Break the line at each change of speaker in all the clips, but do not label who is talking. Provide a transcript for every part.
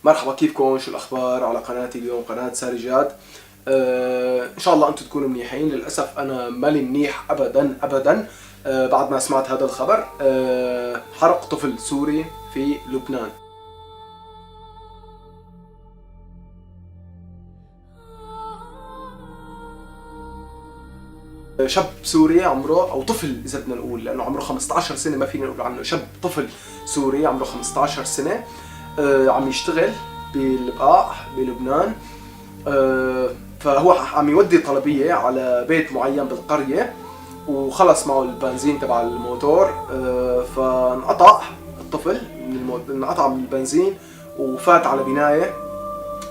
مرحبا، كيفكم؟ شو الأخبار على قناتي اليوم، قناة ساري جاد. إن شاء الله أنتم تكونوا منيحين. للأسف أنا مالي منيح أبدا أبدا. بعد ما سمعت هذا الخبر، حرق طفل سوري في لبنان. شاب سوري عمره، او طفل اذا بدنا نقول، لانه عمره 15 سنه، ما فينا نقول عنه شاب، طفل سوري عمره 15 سنه، عم يشتغل بالبقاع بلبنان. فهو عم يودي طلبيه على بيت معين بالقريه، وخلص معه البنزين تبع الموتور، فانقطع الطفل انقطع من البنزين، وفات على بنايه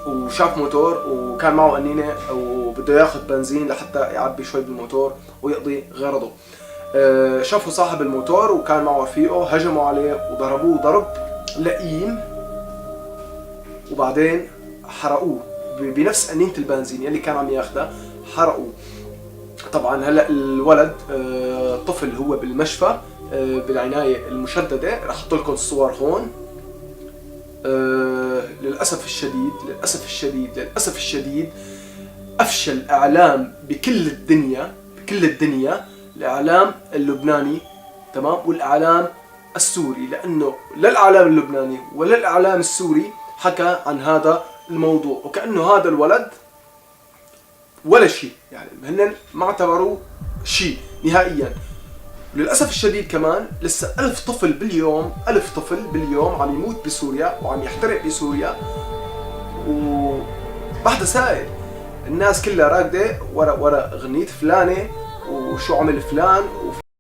وشاف موتور، وكان معه قنينه وبده ياخذ بنزين لحتى يعبي شوي بالموتور ويقضي غرضه. شافوا صاحب الموتور وكان معه رفيقه، هجموا عليه وضربوه ضرب لئيم، وبعدين حرقوه بنفس قنينه البنزين يلي كان عم ياخذها، حرقوه. طبعا هلا الولد، الطفل هو بالمشفى بالعنايه المشدده، رح احط لكم الصور هون. للأسف الشديد للأسف الشديد للأسف الشديد أفشل الإعلام بكل الدنيا، الإعلام اللبناني، تمام، والإعلام السوري، لأنه لا الإعلام اللبناني ولا الإعلام السوري حكى عن هذا الموضوع، وكأنه هذا الولد ولا شيء، يعني هن ما اعتبروه شيء نهائيا. للأسف الشديد كمان لسه 1000 طفل باليوم عم يموت بسوريا وعم يحترق بسوريا، وبعد سائل الناس كلها راكدة ورا أغنية فلانة، وشو عمل فلان